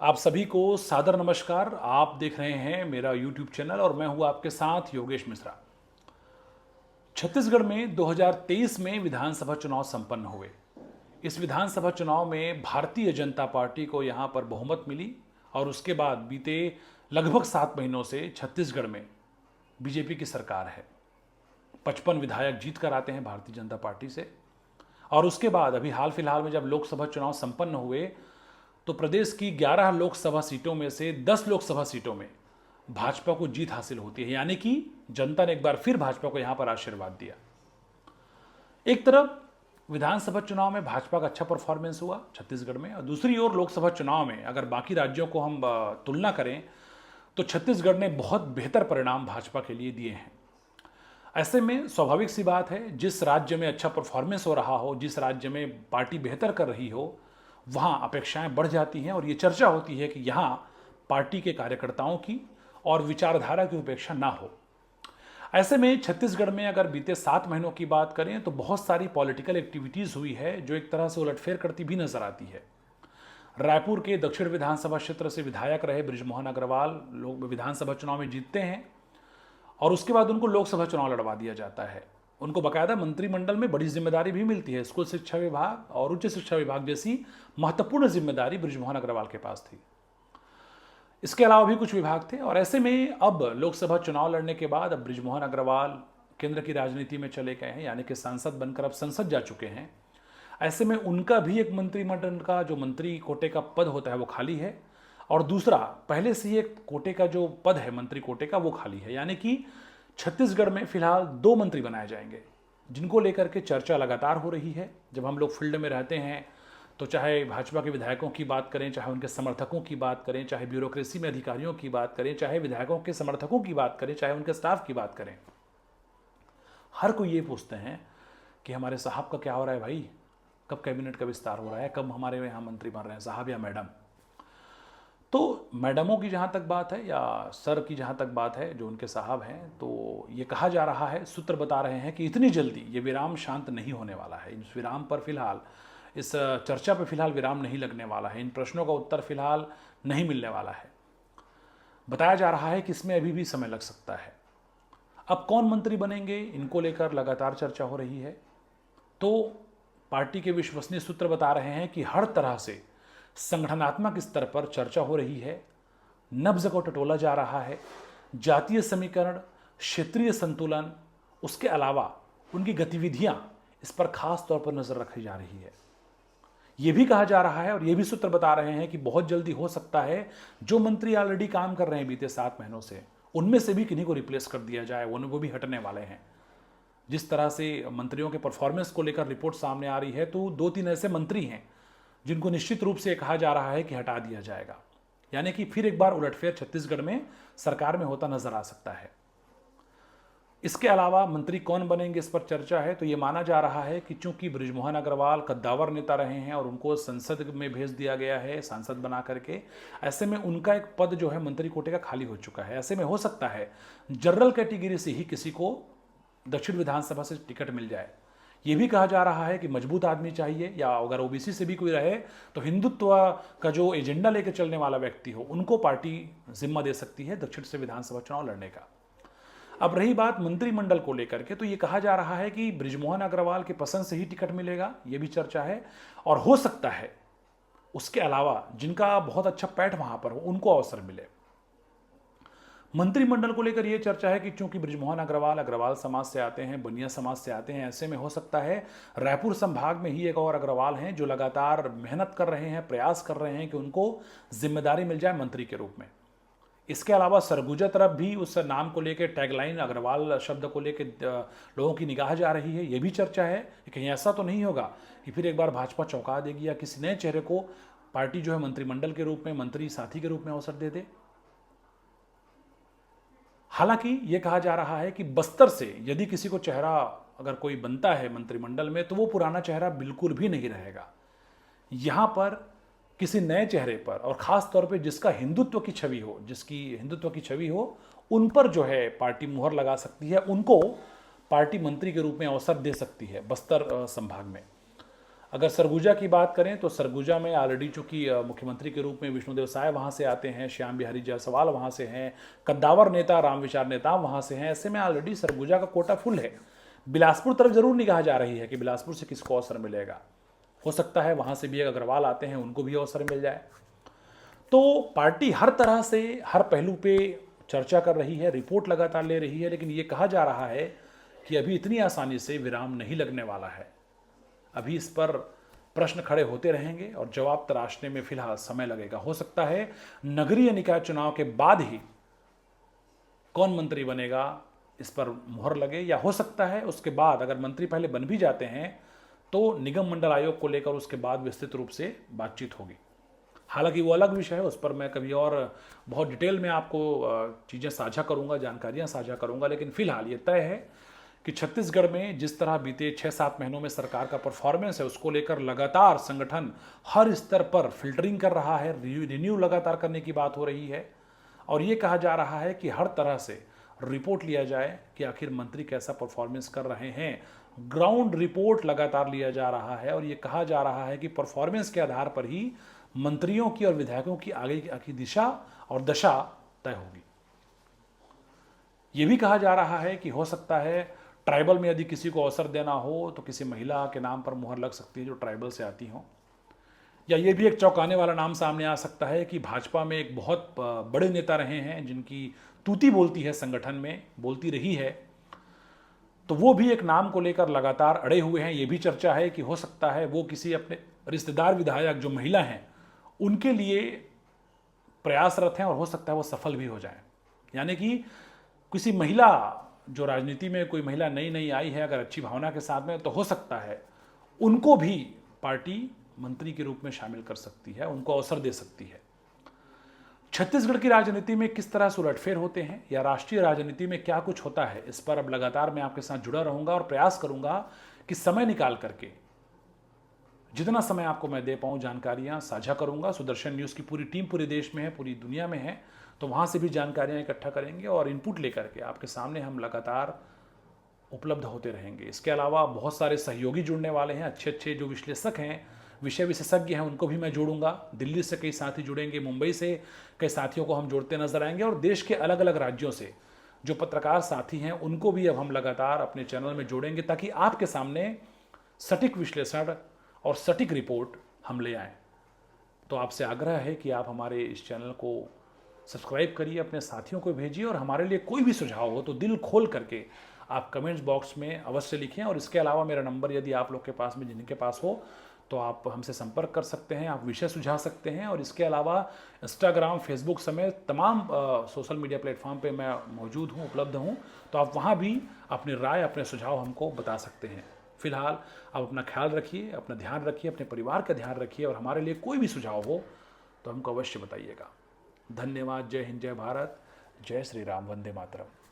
आप सभी को सादर नमस्कार। आप देख रहे हैं मेरा YouTube चैनल और मैं हूं आपके साथ योगेश मिश्रा। छत्तीसगढ़ में 2023 में विधानसभा चुनाव संपन्न हुए। इस विधानसभा चुनाव में भारतीय जनता पार्टी को यहां पर बहुमत मिली और उसके बाद बीते लगभग 7 महीनों से छत्तीसगढ़ में बीजेपी की सरकार है। 55 विधायक जीत कर आते हैं भारतीय जनता पार्टी से। और उसके बाद अभी हाल फिलहाल में जब लोकसभा चुनाव संपन्न हुए तो प्रदेश की 11 लोकसभा सीटों में से 10 लोकसभा सीटों में भाजपा को जीत हासिल होती है, यानी कि जनता ने एक बार फिर भाजपा को यहां पर आशीर्वाद दिया। एक तरफ विधानसभा चुनाव में भाजपा का अच्छा परफॉर्मेंस हुआ छत्तीसगढ़ में, और दूसरी ओर लोकसभा चुनाव में अगर बाकी राज्यों को हम तुलना करें तो छत्तीसगढ़ ने बहुत बेहतर परिणाम भाजपा के लिए दिए हैं। ऐसे में स्वाभाविक सी बात है, जिस राज्य में अच्छा परफॉर्मेंस हो रहा हो, जिस राज्य में पार्टी बेहतर कर रही हो, वहाँ अपेक्षाएं बढ़ जाती हैं और ये चर्चा होती है कि यहाँ पार्टी के कार्यकर्ताओं की और विचारधारा की उपेक्षा ना हो। ऐसे में छत्तीसगढ़ में अगर बीते 7 महीनों की बात करें तो बहुत सारी पॉलिटिकल एक्टिविटीज़ हुई है जो एक तरह से उलटफेर करती भी नजर आती है। रायपुर के दक्षिण विधानसभा क्षेत्र से विधायक रहे बृजमोहन अग्रवाल लोग विधानसभा चुनाव में जीतते हैं और उसके बाद उनको लोकसभा चुनाव लड़वा दिया जाता है। उनको बाकायदा मंत्रिमंडल में बड़ी जिम्मेदारी भी मिलती है। स्कूल शिक्षा विभाग और उच्च शिक्षा विभाग जैसी महत्वपूर्ण जिम्मेदारी बृजमोहन अग्रवाल के पास थी। इसके अलावा भी कुछ विभाग थे और ऐसे में अब लोकसभा चुनाव लड़ने के बाद अब बृजमोहन अग्रवाल केंद्र की राजनीति में चले गए हैं, यानी कि सांसद बनकर अब संसद जा चुके हैं। ऐसे में उनका भी एक मंत्रिमंडल का जो मंत्री कोटे का पद होता है वो खाली है, और दूसरा पहले से ही एक कोटे का जो पद है मंत्री कोटे का वो खाली है। यानी कि छत्तीसगढ़ में फिलहाल 2 मंत्री बनाए जाएंगे, जिनको लेकर के चर्चा लगातार हो रही है। जब हम लोग फील्ड में रहते हैं तो चाहे भाजपा के विधायकों की बात करें, चाहे उनके समर्थकों की बात करें, चाहे ब्यूरोक्रेसी में अधिकारियों की बात करें, चाहे विधायकों के समर्थकों की बात करें, चाहे उनके स्टाफ की बात करें, हर कोई ये पूछते हैं कि हमारे साहब का क्या हो रहा है भाई, कब कैबिनेट का विस्तार हो रहा है, कब हमारे यहाँ मंत्री बन रहे हैं साहब या मैडम। तो मैडमों की जहाँ तक बात है या सर की जहाँ तक बात है, जो उनके साहब हैं, तो ये कहा जा रहा है, सूत्र बता रहे हैं कि इतनी जल्दी ये विराम शांत नहीं होने वाला है। इस विराम पर फिलहाल, इस चर्चा पर फिलहाल विराम नहीं लगने वाला है। इन प्रश्नों का उत्तर फिलहाल नहीं मिलने वाला है। बताया जा रहा है कि इसमें अभी भी समय लग सकता है। अब कौन मंत्री बनेंगे, इनको लेकर लगातार चर्चा हो रही है। तो पार्टी के विश्वसनीय सूत्र बता रहे हैं कि हर तरह से संगठनात्मक स्तर पर चर्चा हो रही है, नब्ज को टटोला जा रहा है। जातीय समीकरण, क्षेत्रीय संतुलन, उसके अलावा उनकी गतिविधियां, इस पर खास तौर पर नजर रखी जा रही है। यह भी कहा जा रहा है और ये भी सूत्र बता रहे हैं कि बहुत जल्दी हो सकता है जो मंत्री ऑलरेडी काम कर रहे हैं बीते 7 महीनों से, उनमें से भी किन्हीं को रिप्लेस कर दिया जाए। वो भी हटने वाले हैं। जिस तरह से मंत्रियों के परफॉर्मेंस को लेकर रिपोर्ट सामने आ रही है, तो 2-3 ऐसे मंत्री हैं जिनको निश्चित रूप से कहा जा रहा है कि हटा दिया जाएगा। यानी कि फिर एक बार उलटफेर छत्तीसगढ़ में सरकार में होता नजर आ सकता है। इसके अलावा मंत्री कौन बनेंगे, इस पर चर्चा है। तो ये माना जा रहा है कि चूंकि बृजमोहन अग्रवाल कद्दावर नेता रहे हैं और उनको संसद में भेज दिया गया है सांसद बना करके, ऐसे में उनका एक पद जो है मंत्री कोटे का खाली हो चुका है। ऐसे में हो सकता है जनरल कैटेगरी से ही किसी को दक्षिण विधानसभा से टिकट मिल जाए। ये भी कहा जा रहा है कि मजबूत आदमी चाहिए, या अगर ओबीसी से भी कोई रहे तो हिंदुत्व का जो एजेंडा लेकर चलने वाला व्यक्ति हो, उनको पार्टी जिम्मा दे सकती है दक्षिण से विधानसभा चुनाव लड़ने का। अब रही बात मंत्रिमंडल को लेकर के, तो ये कहा जा रहा है कि बृजमोहन अग्रवाल के पसंद से ही टिकट मिलेगा, ये भी चर्चा है। और हो सकता है उसके अलावा जिनका बहुत अच्छा पैठ वहां पर हो, उनको अवसर मिले। मंत्रिमंडल को लेकर यह चर्चा है कि चूंकि बृजमोहन अग्रवाल समाज से आते हैं, बनिया समाज से आते हैं, ऐसे में हो सकता है रायपुर संभाग में ही एक और अग्रवाल हैं जो लगातार मेहनत कर रहे हैं, प्रयास कर रहे हैं कि उनको जिम्मेदारी मिल जाए मंत्री के रूप में। इसके अलावा सरगुजा तरफ भी उस नाम को लेकर टैगलाइन अग्रवाल शब्द को लेकर लोगों की निगाह जा रही है। यह भी चर्चा है कि कहीं ऐसा तो नहीं होगा कि फिर एक बार भाजपा चौंका देगी या किसी नए चेहरे को पार्टी जो है मंत्रिमंडल के रूप में, मंत्री साथी के रूप में अवसर दे दे। हालांकि यह कहा जा रहा है कि बस्तर से यदि किसी को चेहरा अगर कोई बनता है मंत्रिमंडल में, तो वो पुराना चेहरा बिल्कुल भी नहीं रहेगा। यहां पर किसी नए चेहरे पर, और खास तौर पे जिसका हिंदुत्व की छवि हो, जिसकी हिंदुत्व की छवि हो, उन पर जो है पार्टी मुहर लगा सकती है, उनको पार्टी मंत्री के रूप में अवसर दे सकती है बस्तर संभाग में। अगर सरगुजा की बात करें तो सरगुजा में ऑलरेडी चूंकि मुख्यमंत्री के रूप में विष्णुदेव साय वहाँ से आते हैं, श्याम बिहारी जायसवाल वहाँ से हैं, कद्दावर नेता रामविचार नेता वहाँ से हैं, ऐसे में ऑलरेडी सरगुजा का कोटा फुल है। बिलासपुर तरफ जरूर निगाह जा रही है कि बिलासपुर से किसको अवसर मिलेगा, हो सकता है वहाँ से भी एक अग्रवाल आते हैं, उनको भी अवसर मिल जाए। तो पार्टी हर तरह से हर पहलू पे चर्चा कर रही है, रिपोर्ट लगातार ले रही है, लेकिन ये कहा जा रहा है कि अभी इतनी आसानी से विराम नहीं लगने वाला है। अभी इस पर प्रश्न खड़े होते रहेंगे और जवाब तराशने में फिलहाल समय लगेगा। हो सकता है नगरीय निकाय चुनाव के बाद ही कौन मंत्री बनेगा इस पर मुहर लगे, या हो सकता है उसके बाद अगर मंत्री पहले बन भी जाते हैं तो निगम मंडल आयोग को लेकर उसके बाद विस्तृत रूप से बातचीत होगी। हालांकि वो अलग विषय है, उस पर मैं कभी और बहुत डिटेल में आपको चीज़ें साझा करूंगा, जानकारियां साझा करूंगा। लेकिन फिलहाल ये तय है कि छत्तीसगढ़ में जिस तरह बीते 6-7 महीनों में सरकार का परफॉर्मेंस है, उसको लेकर लगातार संगठन हर स्तर पर फिल्टरिंग कर रहा है, रिन्यू लगातार करने की बात हो रही है और ये कहा जा रहा है कि हर तरह से रिपोर्ट लिया जाए कि आखिर मंत्री कैसा परफॉर्मेंस कर रहे हैं। ग्राउंड रिपोर्ट लगातार लिया जा रहा है और ये कहा जा रहा है कि परफॉर्मेंस के आधार पर ही मंत्रियों की और विधायकों की आगे की दिशा और दशा तय होगी। ये भी कहा जा रहा है कि हो सकता है ट्राइबल में यदि किसी को अवसर देना हो तो किसी महिला के नाम पर मुहर लग सकती है जो ट्राइबल से आती हो, या ये भी एक चौंकाने वाला नाम सामने आ सकता है कि भाजपा में एक बहुत बड़े नेता रहे हैं जिनकी तूती बोलती है, संगठन में बोलती रही है, तो वो भी एक नाम को लेकर लगातार अड़े हुए हैं। ये भी चर्चा है कि हो सकता है वो किसी अपने रिश्तेदार विधायक जो महिला हैं उनके लिए प्रयासरत हैं और हो सकता है वो सफल भी हो जाए। यानी कि किसी महिला, जो राजनीति में कोई महिला नई नई आई है, अगर अच्छी भावना के साथ में, तो हो सकता है उनको भी पार्टी मंत्री के रूप में शामिल कर सकती है, उनको अवसर दे सकती है। छत्तीसगढ़ की राजनीति में किस तरह से उलटफेर होते हैं या राष्ट्रीय राजनीति में क्या कुछ होता है, इस पर अब लगातार मैं आपके साथ जुड़ा रहूंगा और प्रयास करूंगा कि समय निकाल करके जितना समय आपको मैं दे पाऊं जानकारियां साझा करूंगा। सुदर्शन न्यूज़ की पूरी टीम पूरे देश में है, पूरी दुनिया में है, तो वहाँ से भी जानकारियाँ इकट्ठा करेंगे और इनपुट लेकर के आपके सामने हम लगातार उपलब्ध होते रहेंगे। इसके अलावा बहुत सारे सहयोगी जुड़ने वाले हैं, अच्छे अच्छे जो विश्लेषक हैं, विषय विशेषज्ञ हैं, उनको भी मैं जोड़ूंगा। दिल्ली से कई साथी जुड़ेंगे, मुंबई से कई साथियों को हम जोड़ते नजर आएंगे और देश के अलग अलग राज्यों से जो पत्रकार साथी हैं उनको भी अब हम लगातार अपने चैनल में जोड़ेंगे ताकि आपके सामने सटीक विश्लेषण और सटीक रिपोर्ट हम ले आएँ। तो आपसे आग्रह है कि आप हमारे इस चैनल को सब्सक्राइब करिए, अपने साथियों को भेजिए और हमारे लिए कोई भी सुझाव हो तो दिल खोल करके आप कमेंट्स बॉक्स में अवश्य लिखें। और इसके अलावा मेरा नंबर यदि आप लोग के पास में, जिनके पास हो, तो आप हमसे संपर्क कर सकते हैं, आप विषय सुझा सकते हैं। और इसके अलावा इंस्टाग्राम, फेसबुक समेत तमाम सोशल मीडिया प्लेटफॉर्म पे मैं मौजूद हूँ, उपलब्ध हूँ, तो आप वहाँ भी अपनी राय, अपने सुझाव हमको बता सकते हैं। फिलहाल आप अपना ख्याल रखिए, अपना ध्यान रखिए, अपने परिवार का ध्यान रखिए और हमारे लिए कोई भी सुझाव हो तो हमको अवश्य बताइएगा। धन्यवाद। जय हिंद, जय भारत, जय श्री राम, वंदे मातरम।